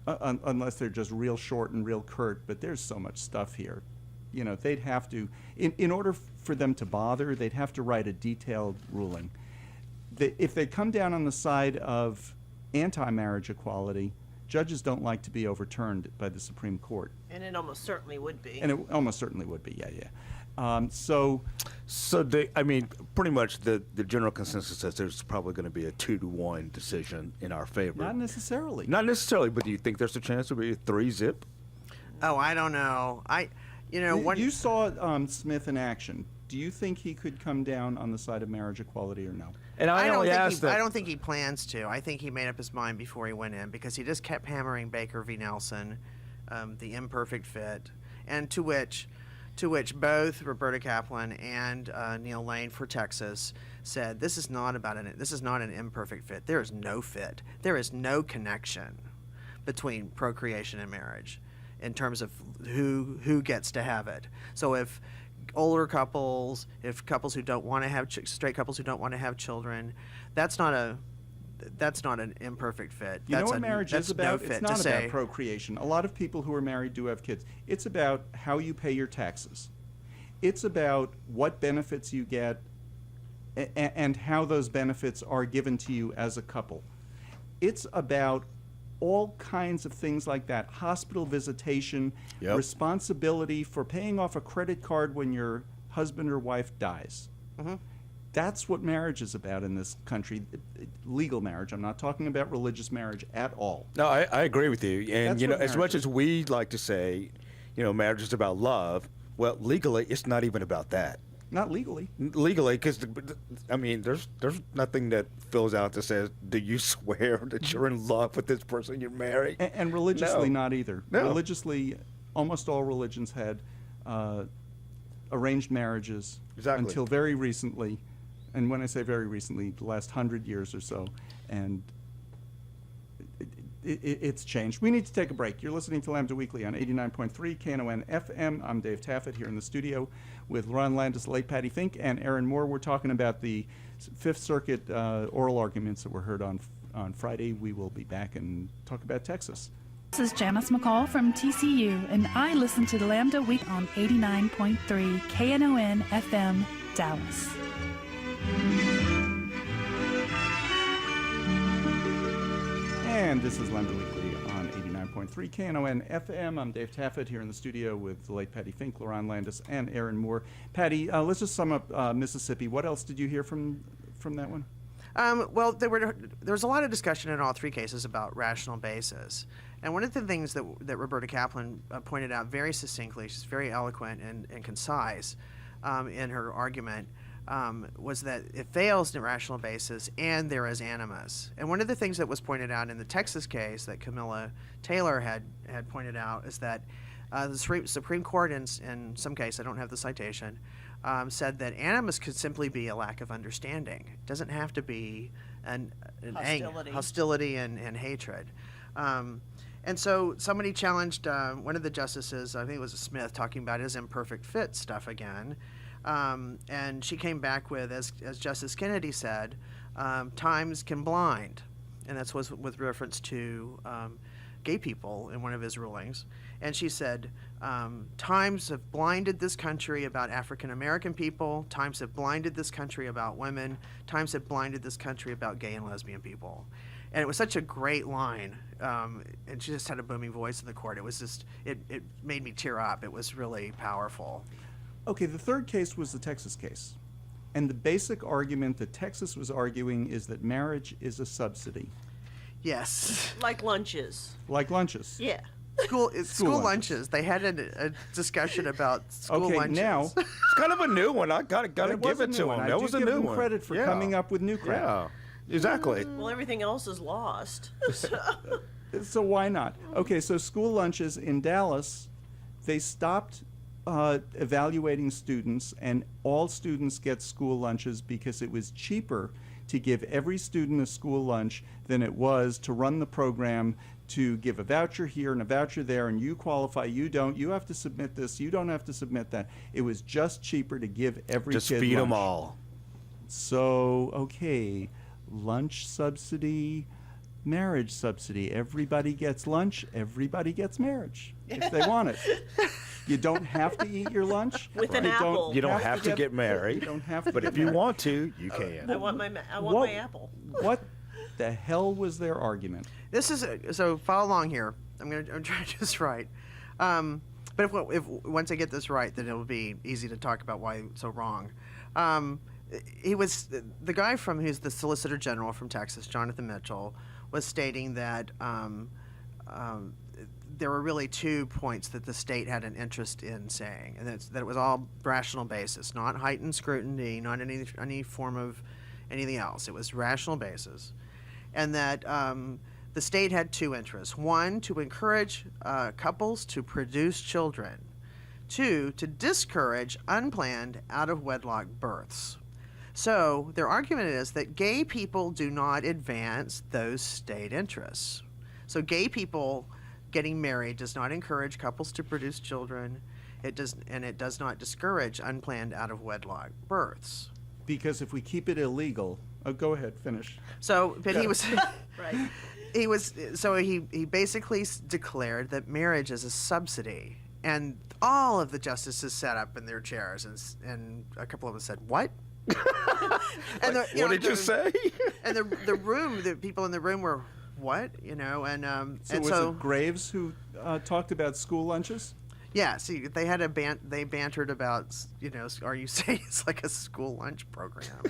Unless they're just real short and real curt, but there's so much stuff here. You know, they'd have to, in order for them to bother, they'd have to write a detailed ruling. If they come down on the side of anti-marriage equality, judges don't like to be overturned by the Supreme Court. And it almost certainly would be. And it almost certainly would be, yeah. So I mean, pretty much the general consensus says there's probably going to be a 2-1 decision in our favor. not necessarily. Not necessarily, but do you think there's a chance to be a 3-zip? Oh, I don't know. You saw Smith in action. Do you think he could come down on the side of marriage equality or no? And I only asked that. I don't think he plans to. I think he made up his mind before he went in, because he just kept hammering Baker v. Nelson, the imperfect fit, and to which both Roberta Kaplan and Neil Lane for Texas said this is not an imperfect fit. There is no fit. There is no connection between procreation and marriage in terms of who gets to have it. So if older couples, if couples who don't want to have straight couples who don't want to have children, that's not an imperfect fit. You know what marriage is about? It's not about procreation. A lot of people who are married do have kids. It's about how you pay your taxes. It's about what benefits you get and how those benefits are given to you as a couple. It's about all kinds of things like that. Hospital visitation, responsibility for paying off a credit card when your husband or wife dies. That's what marriage is about in this country. Legal marriage. I'm not talking about religious marriage at all. No, I agree with you. And, That's you know, what as much marriage as we like to say, you know, marriage is about love, well, legally, it's not even about that. Not legally. Legally, because, I mean, there's nothing that fills out that says, do you swear that you're in love with this person you're married? And religiously, not either. No. Religiously, almost all religions had arranged marriages until very recently. And when I say very recently, the last 100 years or so. And it's changed. We need to take a break. You're listening to Lambda Weekly on 89.3 Knon FM. I'm Dave Taffet here in the studio with Ron Landis, late Patti Fink, and Erin Moore. We're talking about the Fifth Circuit oral arguments that were heard on Friday. We will be back and talk about Texas. This is Janice McCall from TCU, and I listen to the Lambda Week on 89.3 KNON FM, Dallas. And this is Lambda Weekly on 89.3 KNON FM. I'm Dave Taffet here in the studio with the late Patti Fink, Ron Landis, and Erin Moore. Patti, let's just sum up Mississippi. What else did you hear from that one? Well, there was a lot of discussion in all three cases about rational basis. And one of the things that Roberta Kaplan pointed out very succinctly, she's very eloquent and concise in her argument, was that it fails in rational basis and there is animus. And one of the things that was pointed out in the Texas case that Camilla Taylor had pointed out is that the Supreme Court, in some case, I don't have the citation, said that animus could simply be a lack of understanding. It doesn't have to be an hostility and hatred. And so somebody challenged one of the justices, I think it was Smith, talking about his imperfect fit stuff again. And she came back with, as Justice Kennedy said, times can blind. And that's was with reference to gay people in one of his rulings. And she said, times have blinded this country about African American people, times have blinded this country about women, times have blinded this country about gay and lesbian people. And it was such a great line, and she just had a booming voice in the court. It was just, it made me tear up. It was really powerful. Okay, the third case was the Texas case. And the basic argument that Texas was arguing is that marriage is a subsidy. Yes. Like lunches. Like lunches. Yeah. School lunches. They had a discussion about school lunches. Now It's kind of a new one. I gotta give it to him. That was a new one. Credit for coming up with new crap. Yeah, exactly. Well, everything else is lost. So why not? Okay, so school lunches in Dallas, they stopped evaluating students, and all students get school lunches because it was cheaper to give every student a school lunch than it was to run the program, to give a voucher here and a voucher there, and you qualify, you don't, you have to submit this, you don't have to submit that. It was just cheaper to give every Just kid feed lunch. them all. So, okay, lunch subsidy, marriage subsidy. Everybody gets lunch, everybody gets marriage if they want it. You don't have to eat your lunch. With an apple. You don't have to get married. You don't have to But get if you married. want to, you can. I want my What- apple. What the hell was their argument? This is so follow along here. I'm trying to just right. But if once I get this right, then it'll be easy to talk about why it's so wrong. He was the guy who's the Solicitor General from Texas, Jonathan Mitchell, was stating that there were really 2 points that the state had an interest in saying, and that it was all rational basis, not heightened scrutiny, not any form of anything else. It was rational basis, and that the state had 2 interests: 1, to encourage couples to produce children; 2, to discourage unplanned out-of-wedlock births. So their argument is that gay people do not advance those state interests. So gay people getting married does not encourage couples to produce children. It does not discourage unplanned out-of-wedlock births. Because if we keep it illegal, oh, go ahead, finish. So, but he was Right. he basically declared that marriage is a subsidy, and all of the justices sat up in their chairs, and a couple of them said, "What?" And What did you say? And the people in the room were, "What?" And So and was so it Graves who talked about school lunches? yeah, see, they had they bantered about, are you saying it's like a school lunch program?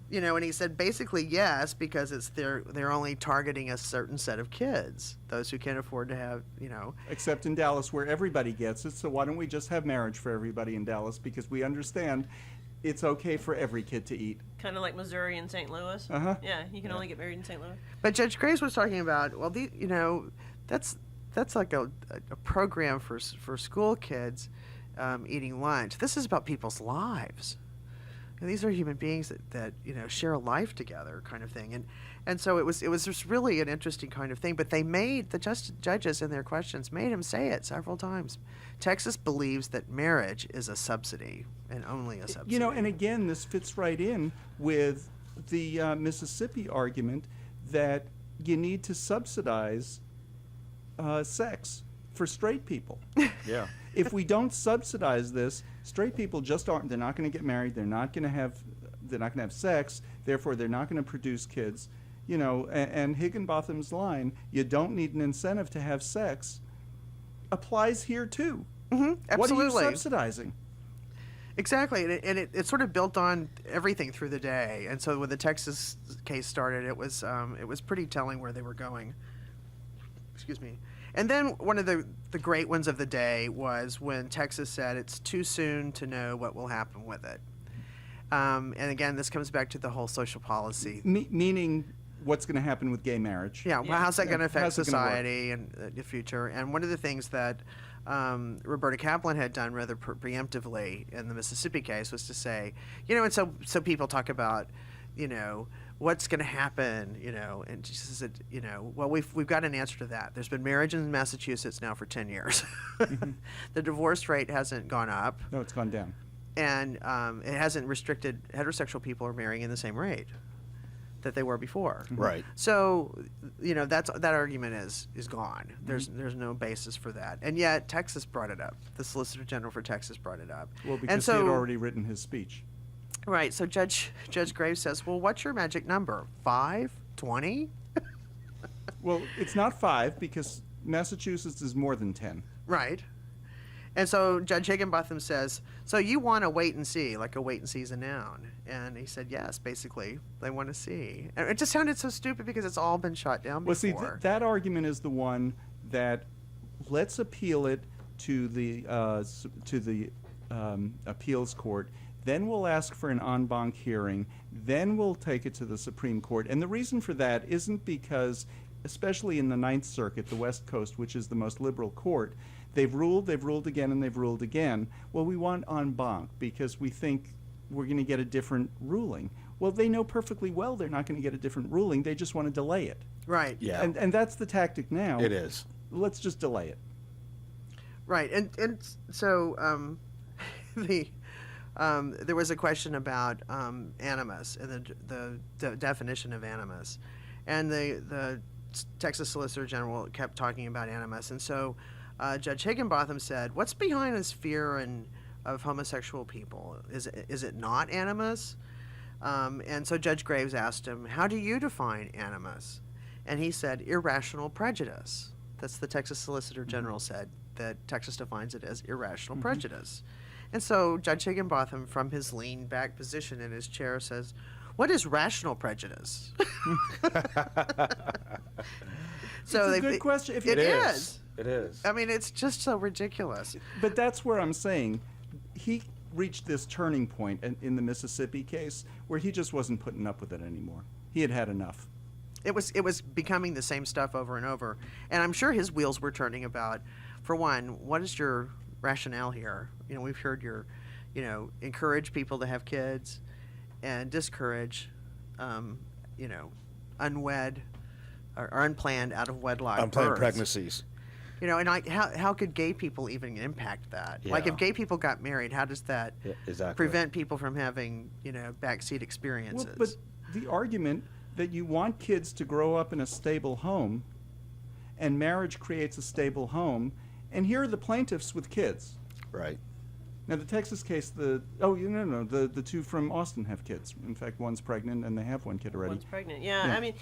And he said basically yes, because they're only targeting a certain set of kids, those who can't afford to have, Except in Dallas, where everybody gets it. So why don't we just have marriage for everybody in Dallas? Because we understand it's okay for every kid to eat. Kind of like Missouri and St. Louis. Uh-huh. Yeah, you can only get married in St. Louis. But Judge Graves was talking about, well, that's like a program for school kids eating lunch. This is about people's lives. And these are human beings that share a life together, kind of thing. And so it was just really an interesting kind of thing. But they made the judges in their questions made him say it several times. Texas believes that marriage is a subsidy and only a subsidy. And again, this fits right in with the Mississippi argument that you need to subsidize sex for straight people. Yeah. If we don't subsidize this, straight people just aren't. They're not going to get married. They're not going to have sex. Therefore, they're not going to produce kids. And Higginbotham's line, "You don't need an incentive to have sex," applies here too. Mm-hmm, What are you absolutely. subsidizing? Exactly, and it sort of built on everything through the day. And so when the Texas case started, it was pretty telling where they were going. Excuse me. And then one of the great ones of the day was when Texas said it's too soon to know what will happen with it. And again, this comes back to the whole social policy. Meaning, what's going to happen with gay marriage? Yeah, well, how's that going to affect How's it gonna work? society and the future? And one of the things that Roberta Kaplan had done rather preemptively in the Mississippi case was to say, and so people talk about, what's going to happen, and she said, well, we've got an answer to that. There's been marriage in Massachusetts now for 10 years. Mm-hmm. The divorce rate hasn't gone up, No, it's gone down. and it hasn't restricted heterosexual people are marrying in the same rate that they were before. Right. So, that argument is gone. There's no basis for that. And yet Texas brought it up. The Solicitor General for Texas brought it up. Well, and because so, he had already written his speech. Right. So Judge Graves says, "Well, what's your magic number? 5? 20?" Well, it's not 5 because Massachusetts is more than 10. Right. And so Judge Higginbotham says, "So you want to wait and see, like a wait and see is a noun?" And he said, "Yes, basically, they want to see." And it just sounded so stupid because it's all been shot down Well, before. see, that argument is the one that let's appeal it to the appeals court. Then we'll ask for an en banc hearing. Then we'll take it to the Supreme Court. And the reason for that isn't because, especially in the Ninth Circuit, the West Coast, which is the most liberal court, they've ruled again, and they've ruled again. Well, we want en banc because we think we're going to get a different ruling. Well, they know perfectly well they're not going to get a different ruling. They just want to delay it. Right. Yeah. And that's the tactic now. It is. Let's just delay it. Right. And so there was a question about animus and the definition of animus. And the Texas Solicitor General kept talking about animus. And so Judge Higginbotham said, what's behind this fear of homosexual people? Is it not animus? And so Judge Graves asked him, how do you define animus? And he said, irrational prejudice. That's the Texas Solicitor General said, that Texas defines it as irrational prejudice. And so Judge Higginbotham, from his lean back position in his chair, says, what is rational prejudice? So it's a good question. If it is. It is. I mean, it's just so ridiculous. But that's where I'm saying he reached this turning point in the Mississippi case where he just wasn't putting up with it anymore. He had had enough. It was becoming the same stuff over and over. And I'm sure his wheels were turning about, for one, what is your rationale here? You know, we've heard your, encourage people to have kids and discourage, unwed or unplanned out of wedlock Unplanned births. pregnancies. And how could gay people even impact that? Yeah. Like if gay people got married, how does that Exactly. prevent people from having, backseat experiences? Well, but the argument that you want kids to grow up in a stable home and marriage creates a stable home, and here are the plaintiffs with kids. Right. Now, the Texas case, the two from Austin have kids. In fact, one's pregnant, and they have one kid already. One's pregnant, yeah. Yeah. I mean,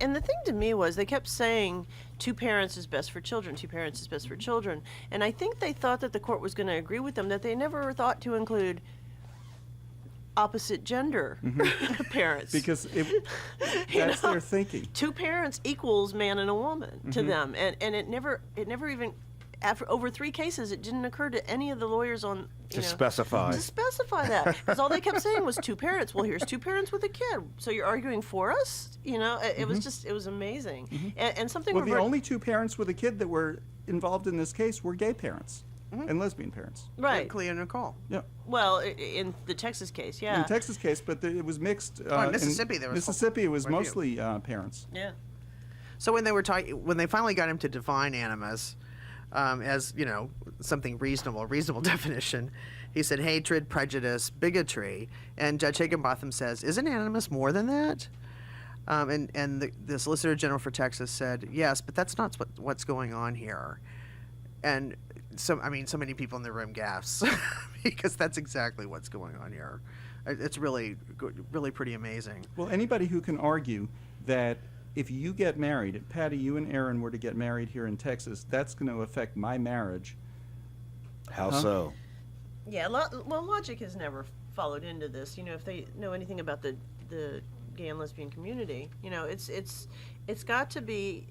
and the thing to me was they kept saying 2 parents is best for children, 2 parents is best for children. And I think they thought that the court was going to agree with them, that they never thought to include opposite gender parents. Because that's their thinking. 2 parents equals man and a woman to them. And it never even... After over 3 cases, it didn't occur to any of the lawyers to specify that, because all they kept saying was 2 parents. Well, here's 2 parents with a kid, so you're arguing for us? It was amazing, and something. Well, the only 2 parents with a kid that were involved in this case were gay parents and lesbian parents. Right, Clea and Nicole. Yeah. Well, in the Texas case, yeah. In the Texas case, but it was mixed. In Mississippi, there was Mississippi, it was mostly parents. Yeah. So when they finally got him to define animus as something reasonable definition, he said hatred, prejudice, bigotry, and Judge Higginbotham says, isn't animus more than that? And the Solicitor General for Texas said, yes, but that's not what's going on here. And so many people in the room gasp because that's exactly what's going on here. It's really pretty amazing. Well, anybody who can argue that if you get married, if Patti, you and Erin were to get married here in Texas, that's going to affect my marriage. How so? Yeah, well, logic has never followed into this. If they know anything about the gay and lesbian community, it's got to be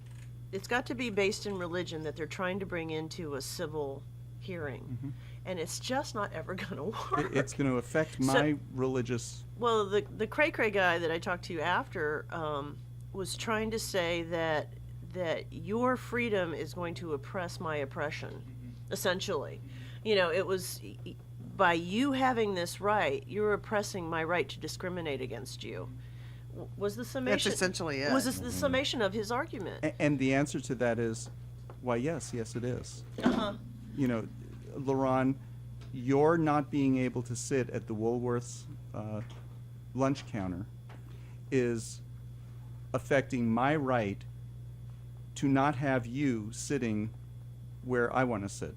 based in religion that they're trying to bring into a civil hearing, and it's just not ever going to work. It's going to affect my religious. Well, the cray-cray guy that I talked to after was trying to say that your freedom is going to oppress my oppression, essentially. It was by you having this right, you're oppressing my right to discriminate against you. Was the summation? That's essentially it. Was this the summation of his argument? And the answer to that is, why, yes, it is. Lerone, you're not being able to sit at the Woolworth's lunch counter is affecting my right to not have you sitting where I want to sit.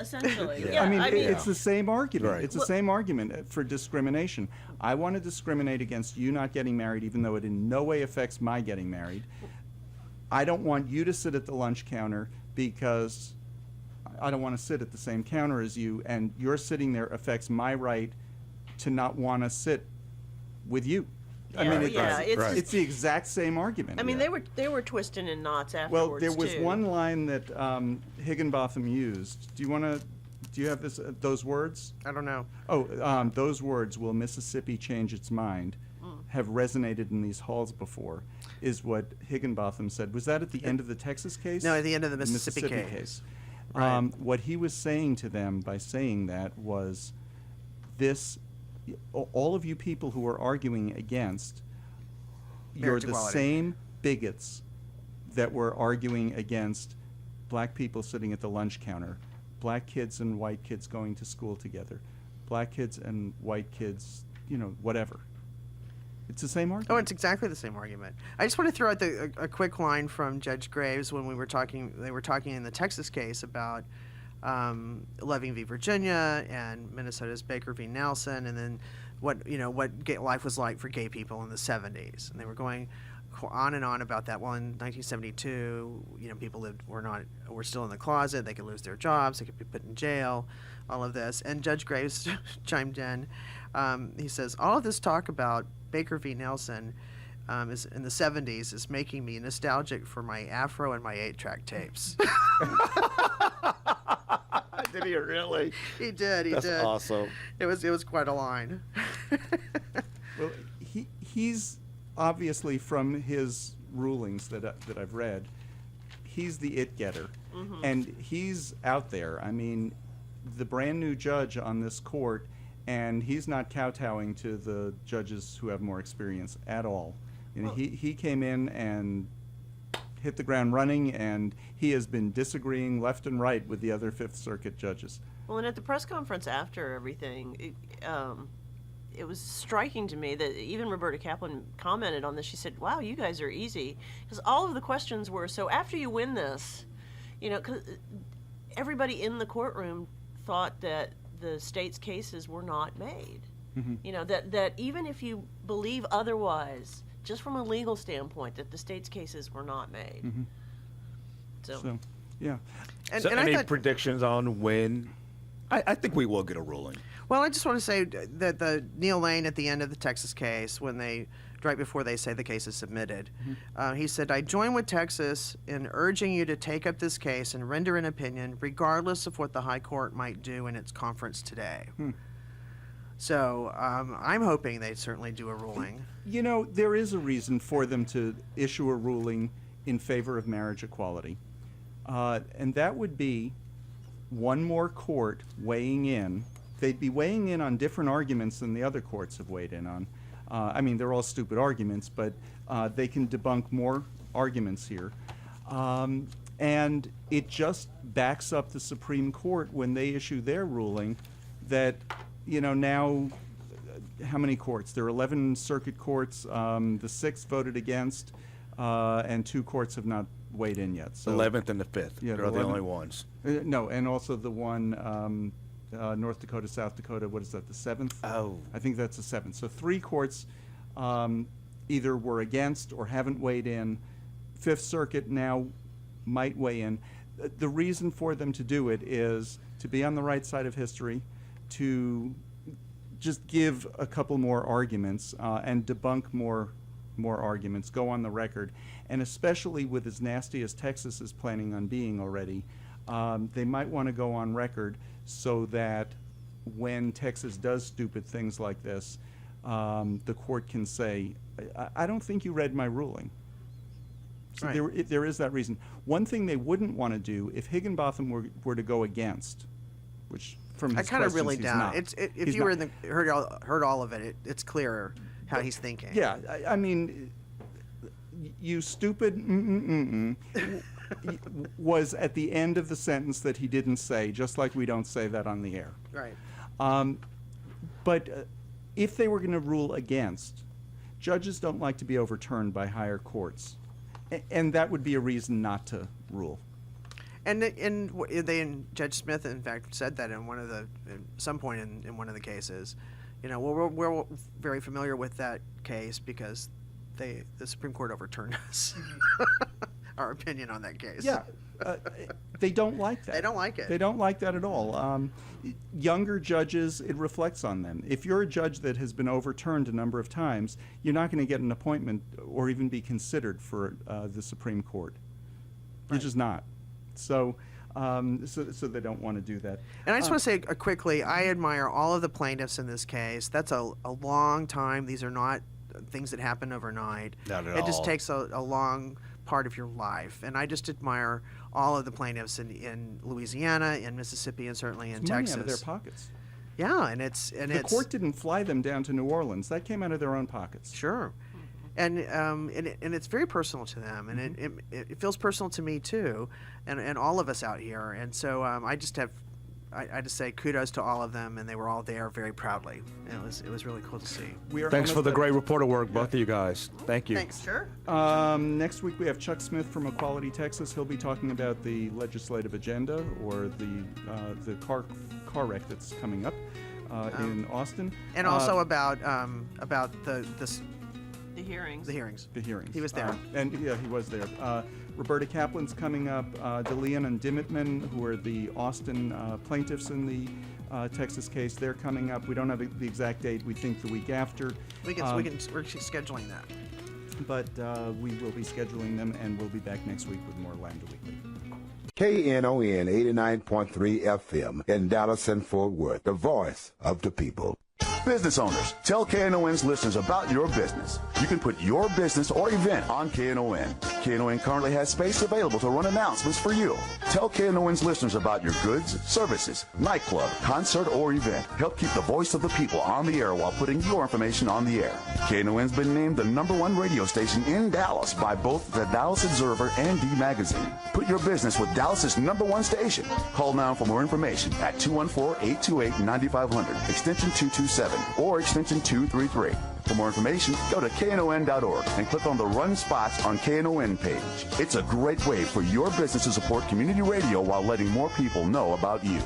Essentially, I mean, it's the same argument. Right. It's the same argument for discrimination. I want to discriminate against you not getting married, even though it in no way affects my getting married. I don't want you to sit at the lunch counter because I don't want to sit at the same counter as you, and your sitting there affects my right to not want to sit with you. I mean, it's the exact same argument. I mean, they were twisting in knots afterwards. Well, there was one line that Higginbotham used. Do you have those words? I don't know. Oh, those words, will Mississippi change its mind, have resonated in these halls before, is what Higginbotham said. Was that at the end of the Texas case? No, at the end of the Mississippi case. Right. What he was saying to them by saying that was, this, all of you people who are arguing against, you're Marriage the equality. same bigots that were arguing against black people sitting at the lunch counter, black kids and white kids going to school together, black kids and white kids, whatever. It's the same argument. Oh, it's exactly the same argument. I just want to throw out a quick line from Judge Graves when they were talking in the Texas case about Loving v. Virginia and Minnesota's Baker v. Nelson, and then what gay life was like for gay people in the 70s. And they were going on and on about that. Well, in 1972, people were still in the closet. They could lose their jobs. They could be put in jail. All of this. And Judge Graves chimed in. He says, all of this talk about Baker v. Nelson is in the 70s is making me nostalgic for my Afro and my 8-track tapes. Did he really? He did. He That's did. awesome. It was quite a line. Well, he's obviously, from his rulings that I've read, he's the it-getter. Mm-hmm. And he's out there. I mean, the brand new judge on this court, and he's not kowtowing to the judges who have more experience at all. He came in and hit the ground running, and he has been disagreeing left and right with the other Fifth Circuit judges. Well, and at the press conference after everything, it was striking to me that even Roberta Kaplan commented on this. She said, wow, you guys are easy. Because all of the questions were, so after you win this, 'cause everybody in the courtroom thought that the state's cases were not made. Mm-hmm. That even if you believe otherwise, just from a legal standpoint, that the state's cases were not made. Mm-hmm. So, yeah. And any predictions on when? I think we will get a ruling. Well, I just want to say that the Neil Lane at the end of the Texas case, right before they say the case is submitted, he said, I join with Texas in urging you to take up this case and render an opinion regardless of what the High Court might do in its conference today. So I'm hoping they certainly do a ruling. There is a reason for them to issue a ruling in favor of marriage equality. And that would be one more court weighing in. They'd be weighing in on different arguments than the other courts have weighed in on. I mean, they're all stupid arguments, but they can debunk more arguments here. And it just backs up the Supreme Court when they issue their ruling that, now, how many courts? There are 11 circuit courts. The 6th voted against, and 2 courts have not weighed in yet. So 11th and the 5th. Yeah, They're the only ones. No, and also the one, North Dakota, South Dakota, what is that, the 7th? Oh. I think that's the 7th. So 3 courts either were against or haven't weighed in. 5th Circuit now might weigh in. The reason for them to do it is to be on the right side of history, to just give a couple more arguments and debunk more arguments, go on the record. And especially with as nasty as Texas is planning on being already, they might want to go on record so that when Texas does stupid things like this, the court can say, I don't think you read my ruling. So Right. there is that reason. One thing they wouldn't want to do, if Higginbotham were to go against, which from his I kind of questions really he's doubt not. it. If He's you were not. heard all of it, it's clear how he's thinking. Yeah, I mean, you stupid was at the end of the sentence that he didn't say, just like we don't say that on the air. Right. But if they were going to rule against, judges don't like to be overturned by higher courts. And that would be a reason not to rule. And Judge Smith, in fact, said that in some point in one of the cases. We're very familiar with that case because the Supreme Court overturned us, our opinion on that case. Yeah, they don't like that. They don't like it. They don't like that at all. Younger judges, it reflects on them. If you're a judge that has been overturned a number of times, you're not going to get an appointment or even be considered for the Supreme Court. You're just not. So they don't want to do that. And I just want to say quickly, I admire all of the plaintiffs in this case. That's a long time. These are not things that happen overnight. Not at It just all. takes a long part of your life. And I just admire all of the plaintiffs in Louisiana, in Mississippi, and certainly in It's money Texas. out of their pockets. Yeah, and it's The court didn't fly them down to New Orleans. That came out of their own pockets. Sure. And it's very personal to them, and it feels personal to me too, and all of us out here. And so I just say kudos to all of them, and they were all there very proudly. And it was really cool to see. We are Thanks for almost the at- great reporter work, both of you guys. Thank you. Thanks. Sure. Next week we have Chuck Smith from Equality, Texas. He'll be talking about the legislative agenda, or the car wreck that's coming up in Austin, And also about the hearings. the hearings. the hearings. He was there. And yeah, he was there. Roberta Kaplan's coming up. DeLeon and Dimmittman, who are the Austin plaintiffs in the Texas case, they're coming up. We don't have the exact date. We think the week after. We're scheduling that. But we will be scheduling them, and we'll be back next week with more Lambda Weekly. KNON 89.3 FM in Dallas and Fort Worth, the voice of the people. Business owners, tell KNON's listeners about your business. You can put your business or event on KNON. KNON currently has space available to run announcements for you. Tell KNON's listeners about your goods, services, nightclub, concert, or event. Help keep the voice of the people on the air while putting your information on the air. KNON's been named the #1 radio station in Dallas by both the Dallas Observer and D Magazine. Put your business with Dallas's #1 station. Call now for more information at 214-828-9500, extension 227, or extension 233. For more information, go to knon.org and click on the Run Spots on KNON page. It's a great way for your business to support community radio while letting more people know about you.